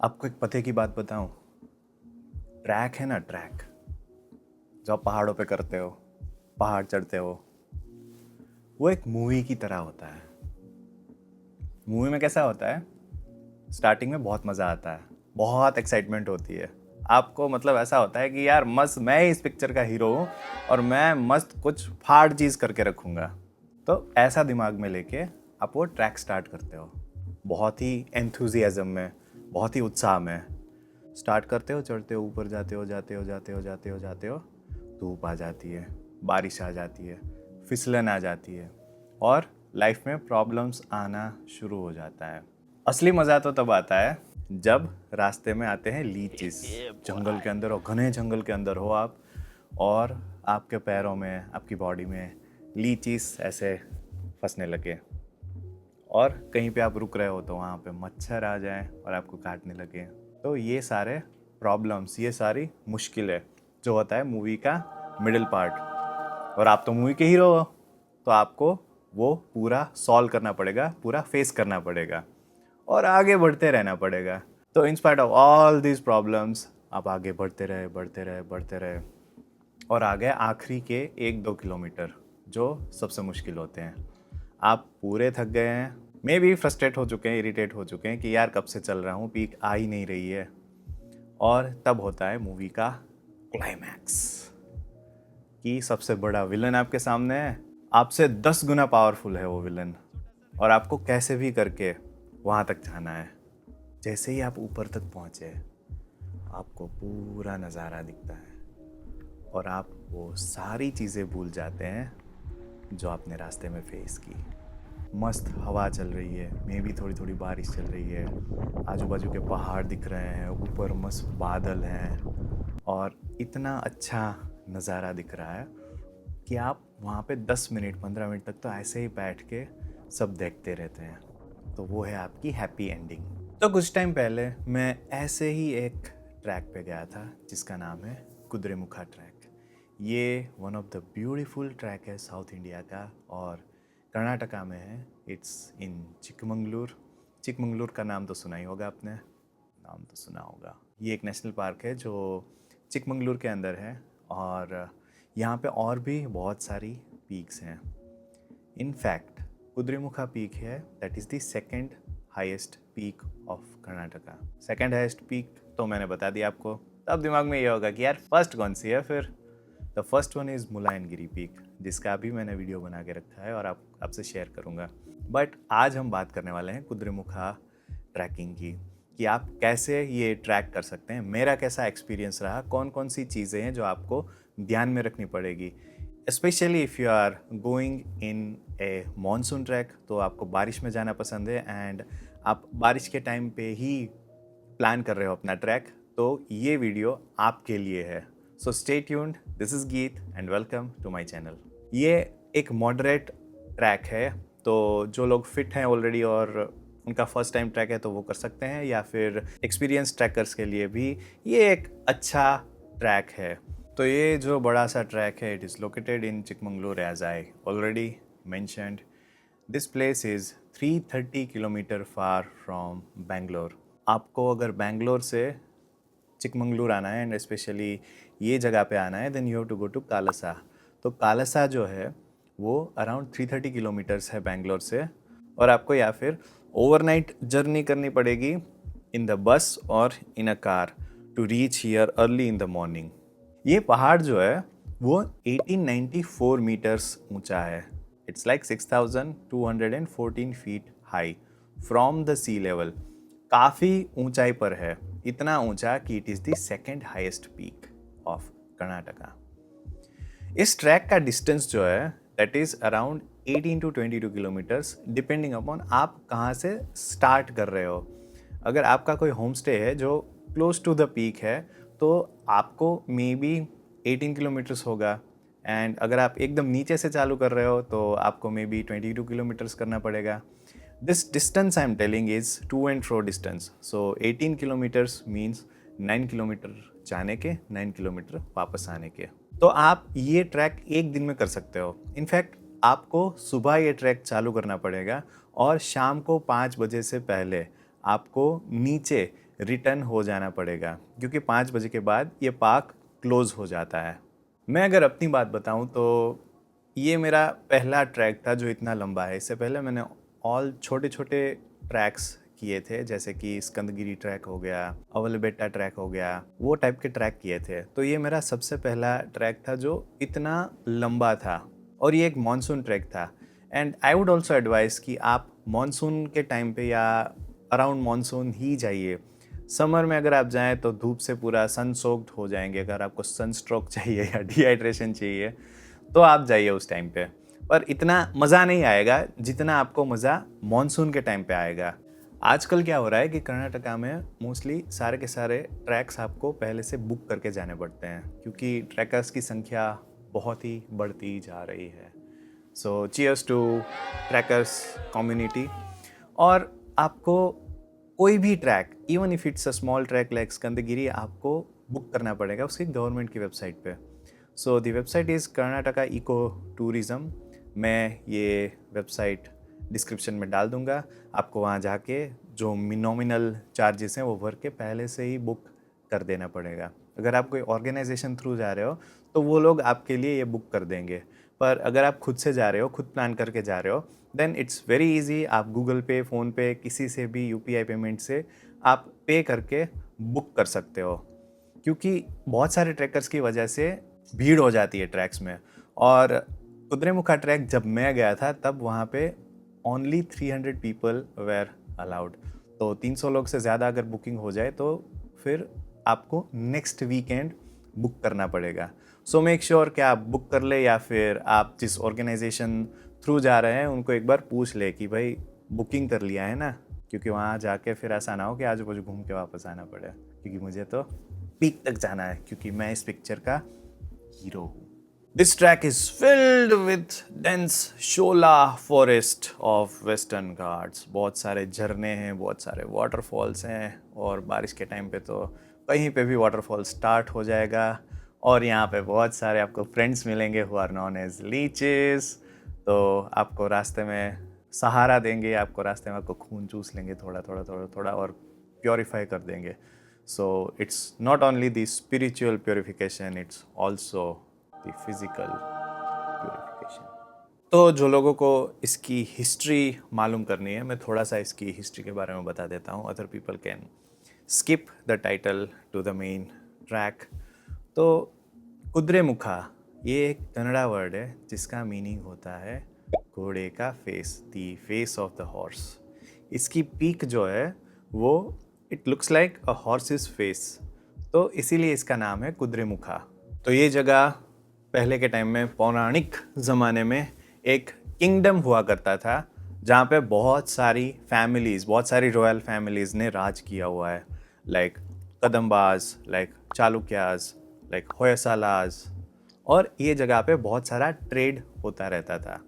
आपको एक पते की बात बताऊं। ट्रैक है ना, ट्रैक जो आप पहाड़ों पे करते हो, पहाड़ चढ़ते हो, वो एक मूवी की तरह होता है। मूवी में कैसा होता है? स्टार्टिंग में बहुत मज़ा आता है, बहुत एक्साइटमेंट होती है। आपको मतलब ऐसा होता है कि यार मस्त मैं ही इस पिक्चर का हीरो हूँ और मैं मस्त कुछ फाड़ चीज़ करके रखूँगा। तो ऐसा दिमाग में लेके आप वो ट्रैक स्टार्ट करते हो, बहुत ही एंथुजियाज्म में, बहुत ही उत्साह में स्टार्ट करते हो। चढ़ते हो, ऊपर जाते हो, जाते हो, जाते हो, जाते हो, जाते हो, धूप आ जाती है, बारिश आ जाती है, फिसलन आ जाती है और लाइफ में प्रॉब्लम्स आना शुरू हो जाता है। असली मज़ा तो तब आता है जब रास्ते में आते हैं लीचीज। जंगल के अंदर हो, घने जंगल के अंदर हो आप, और आपके पैरों में, आपकी बॉडी में लीचीज ऐसे फंसने लगे, और कहीं पे आप रुक रहे हो तो वहाँ पे मच्छर आ जाए और आपको काटने लगे। तो ये सारे प्रॉब्लम्स, ये सारी मुश्किलें जो होता है मूवी का मिडिल पार्ट, और आप तो मूवी के हीरो हो, तो आपको वो पूरा सॉल्व करना पड़ेगा, पूरा फेस करना पड़ेगा और आगे बढ़ते रहना पड़ेगा। तो in spite of all these problems आप आगे बढ़ते रहे, बढ़ते रहे, बढ़ते रहे, और आ गए आखिरी के 1-2 किलोमीटर जो सबसे मुश्किल होते हैं। आप पूरे थक गए हैं, मे भी फ्रस्ट्रेट हो चुके हैं, इरिटेट हो चुके हैं कि यार कब से चल रहा हूँ, पीक आ ही नहीं रही है। और तब होता है मूवी का क्लाइमैक्स कि सबसे बड़ा विलन आपके सामने है, आपसे 10 गुना पावरफुल है वो विलन, और आपको कैसे भी करके वहाँ तक जाना है। जैसे ही आप ऊपर तक पहुँचे, आपको पूरा नज़ारा दिखता है और आप वो सारी चीज़ें भूल जाते हैं जो आपने रास्ते में फेस की। मस्त हवा चल रही है, मे भी थोड़ी थोड़ी बारिश चल रही है, आजू बाजू के पहाड़ दिख रहे हैं, ऊपर मस्त बादल हैं, और इतना अच्छा नज़ारा दिख रहा है कि आप वहाँ पे 10 मिनट 15 मिनट तक तो ऐसे ही बैठ के सब देखते रहते हैं। तो वो है आपकी हैप्पी एंडिंग। तो कुछ टाइम पहले मैं ऐसे ही एक ट्रैक पे गया था जिसका नाम है कुद्रेमुखा ट्रैक। ये one of the beautiful track है साउथ इंडिया का, और कर्नाटका में है। It's in Chikmagalur. चिकमंगलूर का नाम तो सुना ही होगा आपने, नाम तो सुना होगा। ये एक नेशनल पार्क है जो चिकमंगलूर के अंदर है, और यहाँ पे और भी बहुत सारी पीक्स हैं। इन फैक्ट कुद्रेमुखा पीक है, that is the second highest peak of Karnataka. Second highest peak तो मैंने बता दिया आपको। तब दिमाग में ये होगा कि यार फर्स्ट कौन सी है फिर। The first one is Mullayanagiri peak, जिसका भी मैंने वीडियो बना के रखा है और आपसे शेयर करूँगा। बट आज हम बात करने वाले हैं कुद्रेमुखा ट्रैकिंग की, कि आप कैसे ये ट्रैक कर सकते हैं, मेरा कैसा एक्सपीरियंस रहा, कौन कौन सी चीज़ें हैं जो आपको ध्यान में रखनी पड़ेगी। Specially if you are going in a monsoon track, तो आपको बारिश में जाना पसंद है एंड आप बारिश के टाइम पे ही प्लान कर रहे हो अपना ट्रैक, तो ये वीडियो आपके लिए है। So stay tuned, this is Geet and welcome to my channel. ये एक मॉडरेट ट्रैक है, तो जो लोग फिट हैं ऑलरेडी और उनका फर्स्ट टाइम ट्रैक है तो वो कर सकते हैं, या फिर एक्सपीरियंस ट्रैकर्स के लिए भी ये एक अच्छा ट्रैक है। तो ये जो बड़ा सा ट्रैक है, it is located in Chikmagalur as I already mentioned. This place is 330 kilometre far from Bangalore. आपको अगर बेंगलोर से चिकमंगलूर आना है एंड स्पेशली ये जगह पे आना है, then you have to go to Kalsa. तो कालसा जो है वो अराउंड 330 किलोमीटर्स है बेंगलोर से, और आपको या फिर ओवरनाइट जर्नी करनी पड़ेगी इन द बस और in a car to reach here early in the morning. ये पहाड़ जो है वो 1894 मीटर्स ऊंचा है। It's like 6214 feet high from the sea level. काफ़ी ऊंचाई पर है, इतना ऊंचा कि it is the second highest peak of Karnataka. इस ट्रैक का डिस्टेंस जो है that is around 18 to 22 kilometres, depending upon आप कहाँ से स्टार्ट कर रहे हो। अगर आपका कोई होम स्टे है जो क्लोज टू द पीक है तो आपको मे बी 18 किलोमीटर्स होगा, एंड अगर आप एकदम नीचे से चालू कर रहे हो तो आपको मे बी 22 किलोमीटर्स करना पड़ेगा। This distance I am telling is to and fro distance. So 18 kilometres means 9 kilometre जाने के, 9 किलोमीटर वापस आने के। तो आप ये ट्रैक एक दिन में कर सकते हो। इनफैक्ट आपको सुबह ये ट्रैक चालू करना पड़ेगा और शाम को 5 बजे से पहले आपको नीचे रिटर्न हो जाना पड़ेगा, क्योंकि 5 बजे के बाद ये पार्क क्लोज़ हो जाता है। मैं अगर अपनी बात बताऊं तो ये मेरा पहला ट्रैक था जो इतना लंबा है। इससे पहले मैंने ऑल छोटे छोटे ट्रैक्स किए थे, जैसे कि स्कंदगिरी ट्रैक हो गया, अवलबेट्टा ट्रैक हो गया, वो टाइप के ट्रैक किए थे। तो ये मेरा सबसे पहला ट्रैक था जो इतना लंबा था, और ये एक मानसून ट्रैक था। And I would also advice कि आप मानसून के टाइम पे या अराउंड मानसून ही जाइए। समर में अगर आप जाएं तो धूप से पूरा सन सोक्ड हो जाएंगे। अगर आपको सन स्ट्रोक चाहिए या डिहाइड्रेशन चाहिए तो आप जाइए उस टाइम पे, पर इतना मज़ा नहीं आएगा जितना आपको मज़ा मानसून के टाइम पे आएगा। आजकल क्या हो रहा है कि कर्नाटका में मोस्टली सारे के सारे ट्रैक्स आपको पहले से बुक करके जाने पड़ते हैं, क्योंकि ट्रैकर्स की संख्या बहुत ही बढ़ती जा रही है। So cheers to trekkers community. और आपको कोई भी trek, even if it's a small trek like Skandagiri, आपको बुक करना पड़ेगा उसकी गवर्नमेंट की वेबसाइट पे। So the website is Karnataka eco tourism. मैं ये वेबसाइट डिस्क्रिप्शन में डाल दूंगा। आपको वहाँ जाके जो नॉमिनल चार्जेस हैं वो भर के पहले से ही बुक कर देना पड़ेगा। अगर आप कोई ऑर्गेनाइजेशन थ्रू जा रहे हो तो वो लोग आपके लिए ये बुक कर देंगे, पर अगर आप खुद से जा रहे हो, खुद प्लान करके जा रहे हो, देन इट्स वेरी इजी। आप गूगल पे, फ़ोन पे, किसी से भी यूपीआई पेमेंट से आप पे करके बुक कर सकते हो, क्योंकि बहुत सारे ट्रैकर्स की वजह से भीड़ हो जाती है ट्रैक्स में। और कुद्रेमुखा ट्रैक जब मैं गया था तब वहाँ पे ओनली 300 पीपल वेर अलाउड। तो 300 लोग से ज़्यादा अगर बुकिंग हो जाए तो फिर आपको नेक्स्ट वीकेंड बुक करना पड़ेगा। सो मेक श्योर कि आप बुक कर ले, या फिर आप जिस ऑर्गेनाइजेशन थ्रू जा रहे हैं उनको एक बार पूछ ले कि भाई बुकिंग कर लिया है ना, क्योंकि वहाँ जाके फिर ऐसा ना हो कि आजू बाजू घूम के वापस आना पड़े, क्योंकि मुझे तो पीक तक जाना है, क्योंकि मैं इस पिक्चर का हीरो हूँ। This track is filled with dense Shola forest of western Ghats. बहुत सारे झरने हैं, बहुत सारे वाटरफॉल्स हैं, और बारिश के टाइम पे तो कहीं पे भी वाटरफॉल स्टार्ट हो जाएगा। और यहाँ पे बहुत सारे आपको फ्रेंड्स मिलेंगे who are known as leeches. तो आपको रास्ते में सहारा देंगे, आपको रास्ते में आपको खून चूस लेंगे थोड़ा थोड़ा थोड़ा थोड़ा, और प्योरीफाई कर देंगे। So it's not only the spiritual purification, it's also the physical purification. तो जो लोगों को इसकी हिस्ट्री मालूम करनी है, मैं थोड़ा सा इसकी हिस्ट्री के बारे में बता देता हूँ। Other people can skip the title to the main trek. तो कुद्रेमुखा ये एक कन्नड़ा वर्ड है जिसका मीनिंग होता है घोड़े का face, the face of the horse. इसकी पीक जो है वो it looks like a horses face, तो इसीलिए इसका नाम है कुद्रेमुखा। तो ये जगह पहले के टाइम में, पौराणिक ज़माने में, एक किंगडम हुआ करता था जहाँ पे बहुत सारी फैमिलीज़, बहुत सारी रॉयल फैमिलीज़ ने राज किया हुआ है, like Kadambas, like Chalukyas, like Hoysalas. और ये जगह पे बहुत सारा ट्रेड होता रहता था।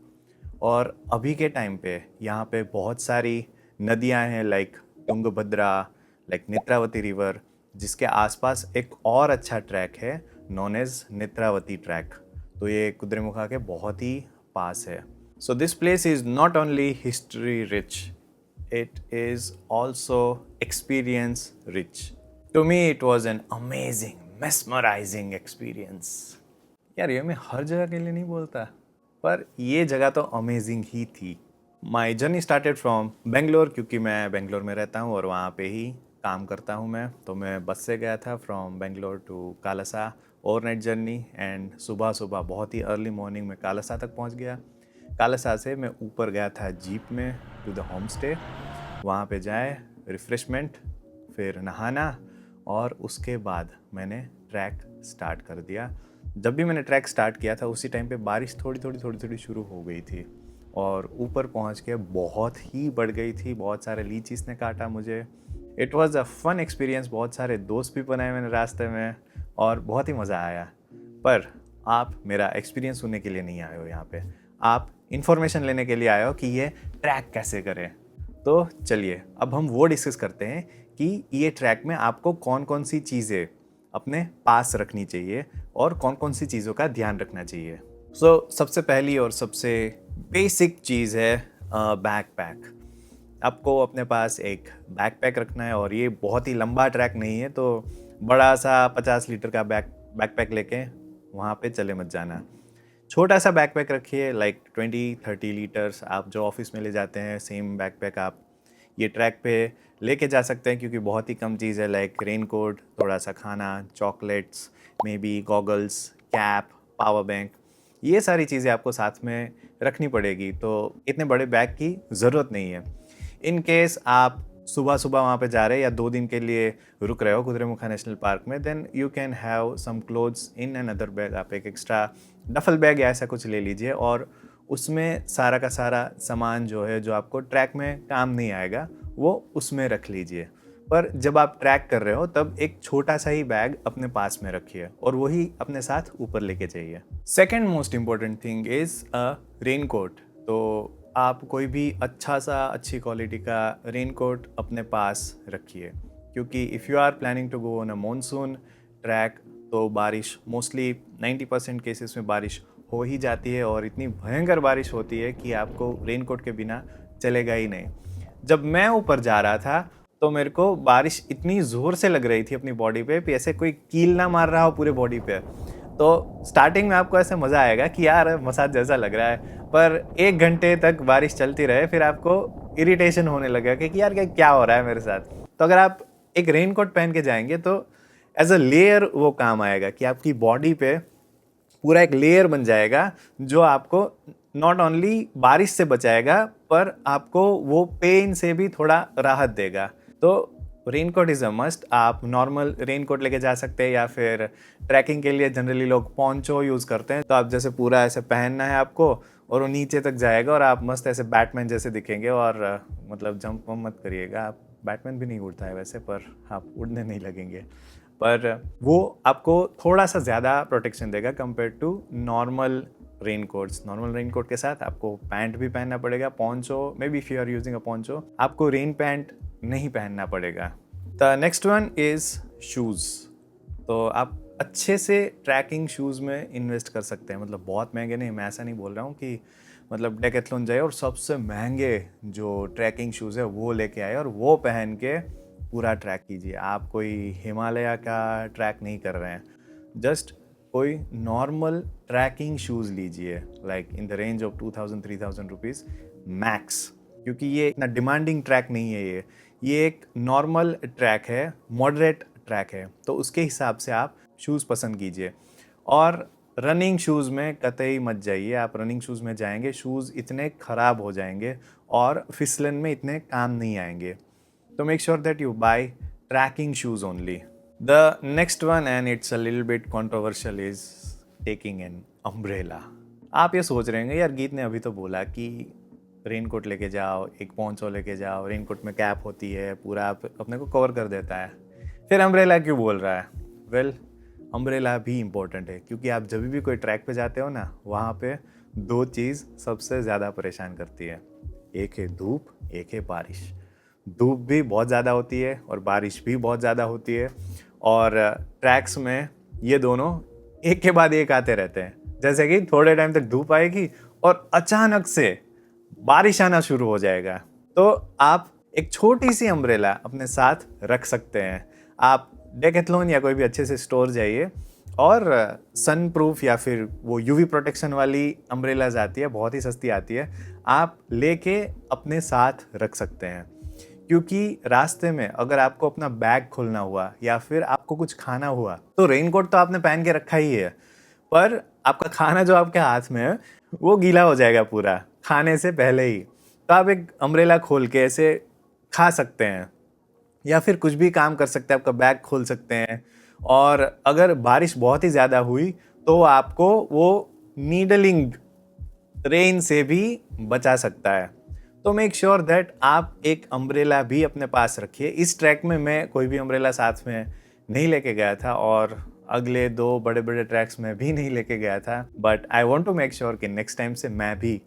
और अभी के टाइम पे यहाँ पे बहुत सारी नदियाँ हैं, like Tungabhadra, like Netravati river, जिसके आसपास एक और अच्छा ट्रैक है नॉन एज नेत्रावती ट्रैक। तो ये कुद्रेमुखा के बहुत ही पास है। So this place is not only history rich, it is also experience rich. To me it was an amazing mesmerising experience. यार ये मैं हर जगह के लिए नहीं बोलता, पर ये जगह तो अमेजिंग ही थी। My journey started from Bangalore, क्योंकि मैं बेंगलोर में रहता हूँ और वहाँ पे ही काम करता हूँ मैं। तो मैं बस से गया था from Bangalore to Kalsa, overnight journey. And सुबह सुबह बहुत ही अर्ली मॉर्निंग में कालसा तक पहुँच गया। कालसा से मैं ऊपर गया था जीप में टू द होम स्टे। वहाँ पे जाए, रिफ़्रेशमेंट, फिर नहाना, और उसके बाद मैंने ट्रैक स्टार्ट कर दिया। जब भी मैंने ट्रैक स्टार्ट किया था उसी टाइम पे बारिश थोड़ी थोड़ी शुरू हो गई थी, और ऊपर पहुंच के बहुत ही बढ़ गई थी। बहुत सारे लीचीज़ ने काटा मुझे। It was a fun experience. बहुत सारे दोस्त भी बनाए मैंने रास्ते में, और बहुत ही मज़ा आया। पर आप मेरा एक्सपीरियंस सुनने के लिए नहीं आए हो यहाँ पे, आप इन्फॉर्मेशन लेने के लिए आए हो कि ये ट्रैक कैसे करें। तो चलिए अब हम वो डिस्कस करते हैं कि ये ट्रैक में आपको कौन कौन सी चीज़ें अपने पास रखनी चाहिए और कौन कौन सी चीज़ों का ध्यान रखना चाहिए। सबसे पहली और सबसे बेसिक चीज़ है बैकपैक। आपको अपने पास एक बैकपैक रखना है, और ये बहुत ही लंबा ट्रैक नहीं है, तो बड़ा सा 50 लीटर का बैकपैक लेके वहाँ पे चले मत जाना। छोटा सा बैकपैक रखिए, लाइक 20-30 लीटर्स। आप जो ऑफिस में ले जाते हैं सेम बैकपैक आप ये ट्रैक पे लेके जा सकते हैं, क्योंकि बहुत ही कम चीज़ है, लाइक रेनकोट, थोड़ा सा खाना, chocolates, may be goggles, cap, power bank, ये सारी चीज़ें आपको साथ में रखनी पड़ेगी। तो इतने बड़े बैग की ज़रूरत नहीं है। इन केस आप सुबह सुबह वहाँ पे जा रहे हैं या 2 दिन के लिए रुक रहे हो कुद्रेमुखा नेशनल पार्क में, then you can have some clothes in another bag. आप एक एक्स्ट्रा डफल बैग या ऐसा कुछ ले लीजिए, और उसमें सारा का सारा सामान जो है जो आपको ट्रैक में काम नहीं आएगा वो उसमें रख लीजिए। पर जब आप ट्रैक कर रहे हो तब एक छोटा सा ही बैग अपने पास में रखिए और वही अपने साथ ऊपर लेके जाइए। Second most important thing is a raincoat. तो आप कोई भी अच्छी क्वालिटी का रेनकोट अपने पास रखिए, क्योंकि if you are planning to go on a monsoon track तो बारिश मोस्टली 90% केसेस में बारिश हो ही जाती है, और इतनी भयंकर बारिश होती है कि आपको रेनकोट के बिना चलेगा ही नहीं। जब मैं ऊपर जा रहा था तो मेरे को बारिश इतनी ज़ोर से लग रही थी अपनी बॉडी पे कि ऐसे कोई कील ना मार रहा हो पूरे बॉडी पे। तो स्टार्टिंग में आपको ऐसे मज़ा आएगा कि यार मसाज जैसा लग रहा है, पर 1 घंटे तक बारिश चलती रहे फिर आपको इरिटेशन होने लगेगा कि यार क्या हो रहा है मेरे साथ। तो अगर आप एक रेनकोट पहन के जाएंगे तो एज अ लेयर वो काम आएगा कि आपकी बॉडी पे पूरा एक लेयर बन जाएगा जो आपको नॉट ओनली बारिश से बचाएगा पर आपको वो पेन से भी थोड़ा राहत देगा। तो रेनकोट इज़ अ मस्ट। आप नॉर्मल रेनकोट लेके जा सकते हैं, या फिर ट्रैकिंग के लिए जनरली लोग पोंचो यूज़ करते हैं। तो आप जैसे पूरा ऐसे पहनना है आपको, और वो नीचे तक जाएगा और आप मस्त ऐसे बैटमैन जैसे दिखेंगे। और मतलब जंप मत करिएगा, आप बैटमैन भी नहीं उड़ता है वैसे, पर आप उड़ने नहीं लगेंगे। पर वो आपको थोड़ा सा ज़्यादा प्रोटेक्शन देगा compare to normal raincoats. Normal raincoat के साथ आपको पैंट भी पहनना पड़ेगा, poncho, may be if you are using a poncho आपको रेन पैंट नहीं पहनना पड़ेगा। The next one is shoes. तो आप अच्छे से ट्रैकिंग शूज़ में इन्वेस्ट कर सकते हैं, मतलब बहुत महंगे नहीं। मैं ऐसा नहीं बोल रहा हूँ कि मतलब डेकैथलॉन जाए और सबसे महंगे जो ट्रैकिंग शूज़ है वो लेके आए और वो पहन के पूरा ट्रैक कीजिए। आप कोई हिमालय का ट्रैक नहीं कर रहे हैं, जस्ट कोई नॉर्मल ट्रैकिंग शूज़ लीजिए, like in the range of 2000-3000 rupees max, क्योंकि ये इतना डिमांडिंग ट्रैक नहीं है। ये एक नॉर्मल ट्रैक है, मॉडरेट ट्रैक है, तो उसके हिसाब से आप शूज़ पसंद कीजिए। और रनिंग शूज़ में कतई मत जाइए। आप रनिंग शूज़ में जाएंगे, शूज़ इतने ख़राब हो जाएंगे और फिसलन में इतने काम नहीं आएंगे। तो make sure that you buy tracking shoes only. The next one, and it's a little bit controversial, is taking an umbrella. आप ये सोच रहे होंगे यार गीत ने अभी तो बोला कि रेनकोट लेके जाओ, एक पोंचो लेके जाओ, रेनकोट में कैप होती है, पूरा आप अपने को कवर कर देता है, फिर अम्ब्रेला क्यों बोल रहा है? वेल, अम्ब्रेला भी इम्पोर्टेंट है, क्योंकि आप जब भी कोई ट्रैक पे जाते हो ना, वहाँ पे 2 चीज़ सबसे ज़्यादा परेशान करती है। एक है धूप, एक है बारिश। धूप भी बहुत ज़्यादा होती है और बारिश भी बहुत ज़्यादा होती है, और ट्रैक्स में ये दोनों एक के बाद एक आते रहते हैं। जैसे कि थोड़े टाइम तक धूप आएगी और अचानक से बारिश आना शुरू हो जाएगा। तो आप एक छोटी सी अम्ब्रेला अपने साथ रख सकते हैं। आप डेकैथलॉन या कोई भी अच्छे से स्टोर जाइए, और सन प्रूफ या फिर वो यूवी प्रोटेक्शन वाली अम्ब्रेलाज आती है, बहुत ही सस्ती आती है, आप लेके अपने साथ रख सकते हैं। क्योंकि रास्ते में अगर आपको अपना बैग खोलना हुआ या फिर आपको कुछ खाना हुआ, तो रेनकोट तो आपने पहन के रखा ही है, पर आपका खाना जो आपके हाथ में है वो गीला हो जाएगा पूरा खाने से पहले ही। तो आप एक अम्ब्रेला खोल के ऐसे खा सकते हैं, या फिर कुछ भी काम कर सकते हैं, आपका बैग खोल सकते हैं। और अगर बारिश बहुत ही ज़्यादा हुई तो आपको वो नीडलिंग रेन से भी बचा सकता है। तो मेक श्योर दैट आप एक अम्ब्रेला भी अपने पास रखिए। इस ट्रैक में मैं कोई भी अम्ब्रेला साथ में नहीं लेके गया था, और अगले 2 बड़े बड़े ट्रैक्स में भी नहीं लेके गया था, but I want to make sure कि नेक्स्ट टाइम से मैं भी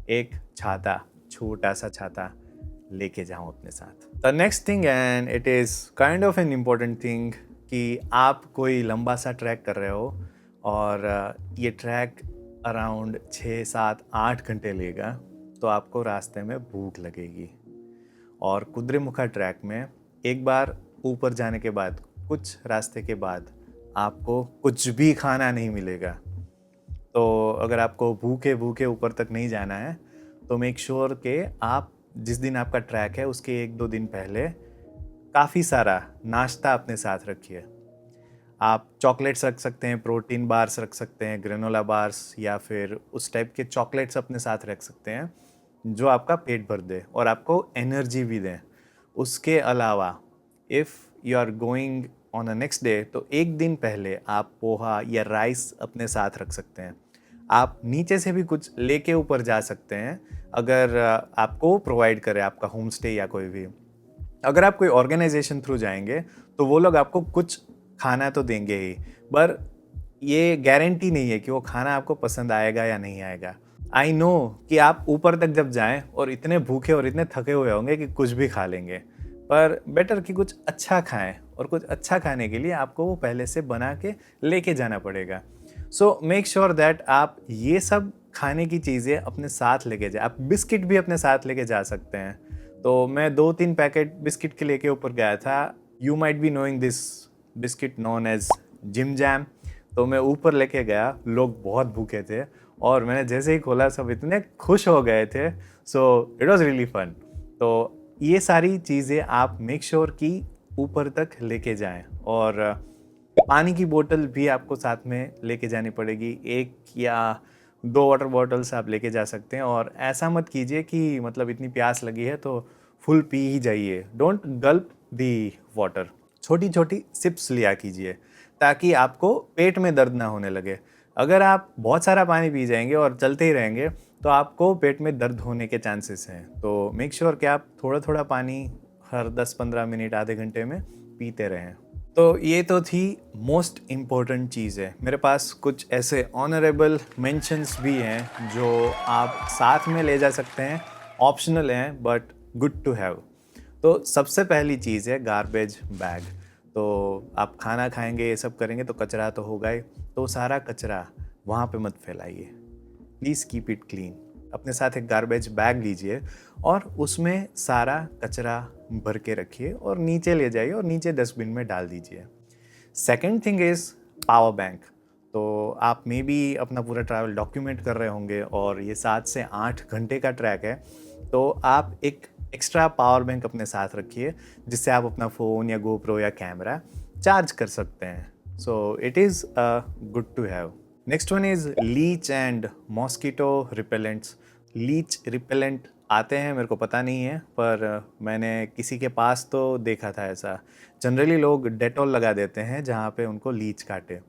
एक छाता, छोटा सा छाता लेके जाऊं अपने साथ। The next thing, and it is kind of an important thing, कि आप कोई लंबा सा ट्रैक कर रहे हो और ये ट्रैक अराउंड 6, 7, 8 घंटे लेगा, तो आपको रास्ते में भूख लगेगी। और कुद्रेमुखा ट्रैक में एक बार ऊपर जाने के बाद, कुछ रास्ते के बाद आपको कुछ भी खाना नहीं मिलेगा। तो अगर आपको भूखे भूखे ऊपर तक नहीं जाना है तो मेक श्योर कि आप जिस दिन आपका ट्रैक है उसके 1-2 दिन पहले काफ़ी सारा नाश्ता अपने साथ रखिए। आप चॉकलेट्स रख सकते हैं, प्रोटीन बार्स रख सकते हैं, ग्रेनोला बार्स या फिर उस टाइप के चॉकलेट्स अपने साथ रख सकते हैं जो आपका पेट भर दे और आपको एनर्जी भी दें। उसके अलावा if you are going on a next day तो एक दिन पहले आप पोहा या राइस अपने साथ रख सकते हैं। आप नीचे से भी कुछ लेके ऊपर जा सकते हैं अगर आपको प्रोवाइड करे आपका होम स्टे या कोई भी। अगर आप कोई ऑर्गेनाइजेशन थ्रू जाएंगे तो वो लोग आपको कुछ खाना तो देंगे ही, पर ये गारंटी नहीं है कि वो खाना आपको पसंद आएगा या नहीं आएगा। आई नो कि आप ऊपर तक जब जाएं और इतने भूखे और इतने थके हुए होंगे कि कुछ भी खा लेंगे, पर बेटर कि कुछ अच्छा खाएं और कुछ अच्छा खाने के लिए आपको वो पहले से बना के लेके जाना पड़ेगा। सो मेक श्योर दैट आप ये सब खाने की चीज़ें अपने साथ लेके जाए। आप बिस्किट भी अपने साथ लेके जा सकते हैं। तो मैं 2-3 पैकेट बिस्किट के लेके ऊपर गया था। You might be knowing this biscuit known as jim jam. तो मैं ऊपर लेके गया, लोग बहुत भूखे थे और मैंने जैसे ही खोला सब इतने खुश हो गए थे। So it was really fun. तो ये सारी चीज़ें आप मेक श्योर कि ऊपर तक लेके जाएं और पानी की बोतल भी आपको साथ में लेके जानी पड़ेगी। 1 या 2 वाटर बॉटल्स आप लेके जा सकते हैं और ऐसा मत कीजिए कि मतलब इतनी प्यास लगी है तो फुल पी ही जाइए। डोंट गल्प दी वाटर, छोटी छोटी सिप्स लिया कीजिए ताकि आपको पेट में दर्द ना होने लगे। अगर आप बहुत सारा पानी पी जाएंगे और चलते ही रहेंगे तो आपको पेट में दर्द होने के चांसेस हैं। तो मेक श्योर कि आप थोड़ा थोड़ा पानी हर 10-15 मिनट, आधे घंटे में पीते रहें। तो ये तो थी मोस्ट इम्पोर्टेंट चीज़ है। मेरे पास कुछ ऐसे ऑनरेबल मेंशंस भी हैं जो आप साथ में ले जा सकते हैं, ऑप्शनल हैं बट गुड टू हैव। तो सबसे पहली चीज़ है गार्बेज बैग। तो आप खाना खाएंगे, ये सब करेंगे तो कचरा तो होगा ही, तो सारा कचरा वहाँ पे मत फैलाइए। Please keep it clean. अपने साथ एक गार्बेज बैग लीजिए और उसमें सारा कचरा भर के रखिए और नीचे ले जाइए और नीचे डस्टबिन में डाल दीजिए। Second thing is power bank. तो आप मे बी अपना पूरा ट्रैवल डॉक्यूमेंट कर रहे होंगे और ये 7 से 8 घंटे का ट्रैक है, तो आप एक एक्स्ट्रा पावर बैंक अपने साथ रखिए जिससे आप अपना फ़ोन या गोप्रो या कैमरा चार्ज कर सकते हैं। So it is good to have. Next one is leech and mosquito repellents. Leech repellent आते हैं, मेरे को पता नहीं है, पर मैंने किसी के पास तो देखा था ऐसा। जनरली लोग डेटॉल लगा देते हैं जहाँ पे उनको लीच काटे,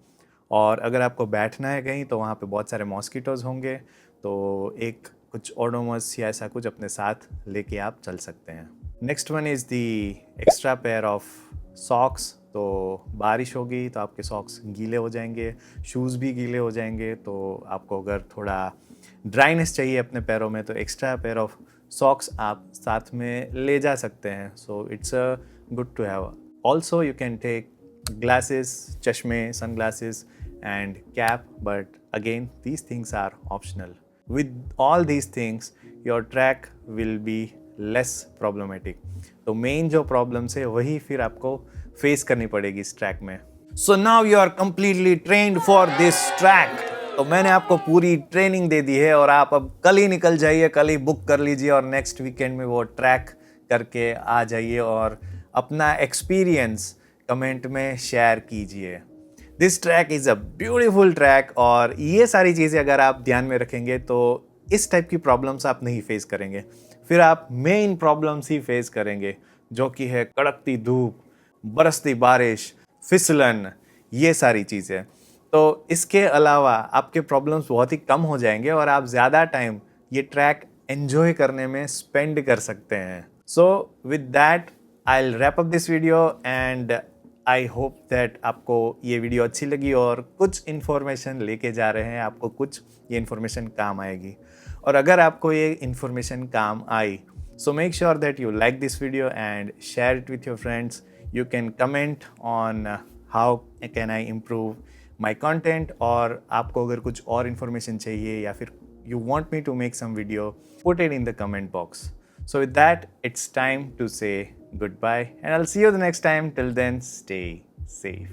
और अगर आपको बैठना है कहीं तो वहाँ पे बहुत सारे मॉस्किटोज़ होंगे, तो एक कुछ ओडोमस या ऐसा कुछ अपने साथ लेके आप चल सकते हैं। Next one is the extra pair of socks. तो बारिश होगी तो आपके सॉक्स गीले हो जाएंगे, शूज़ भी गीले हो जाएंगे, तो आपको अगर थोड़ा ड्राइनेस चाहिए अपने पैरों में तो एक्स्ट्रा पेयर ऑफ सॉक्स आप साथ में ले जा सकते हैं। So it's a good to have. Also you can take glasses, chashme, sunglasses and cap, but again these things are optional. With all these things your track will be less problematic. तो main जो problems है वही फिर आपको face करनी पड़ेगी इस trek में। So now you are completely trained for this trek. तो मैंने आपको पूरी ट्रेनिंग दे दी है और आप अब कल ही निकल जाइए, कल ही बुक कर लीजिए और नेक्स्ट वीकेंड में वो ट्रैक करके आ जाइए और अपना एक्सपीरियंस कमेंट में शेयर कीजिए। This track is a beautiful track और ये सारी चीज़ें अगर आप ध्यान में रखेंगे तो इस टाइप की प्रॉब्लम्स आप नहीं फेस करेंगे। फिर आप मेन प्रॉब्लम्स ही फेस करेंगे जो कि है कड़कती धूप, बरसती बारिश, फिसलन, ये सारी चीज़ें। तो इसके अलावा आपके प्रॉब्लम्स बहुत ही कम हो जाएंगे और आप ज़्यादा टाइम ये ट्रैक एंजॉय करने में स्पेंड कर सकते हैं। So with that I will wrap up this video and I hope that आपको ये वीडियो अच्छी लगी और कुछ इन्फॉर्मेशन लेके जा रहे हैं, आपको कुछ ये इन्फॉर्मेशन काम आएगी। और अगर आपको ये इन्फॉर्मेशन काम आई so make sure that you like this video and share it with your friends. You can comment on how can I improve my content, और आपको अगर कुछ और इन्फॉर्मेशन चाहिए या फिर you want me to make some video, put it in the comment box. So, with that, it's time to say goodbye, and I'll see you the next time. Till then, stay safe.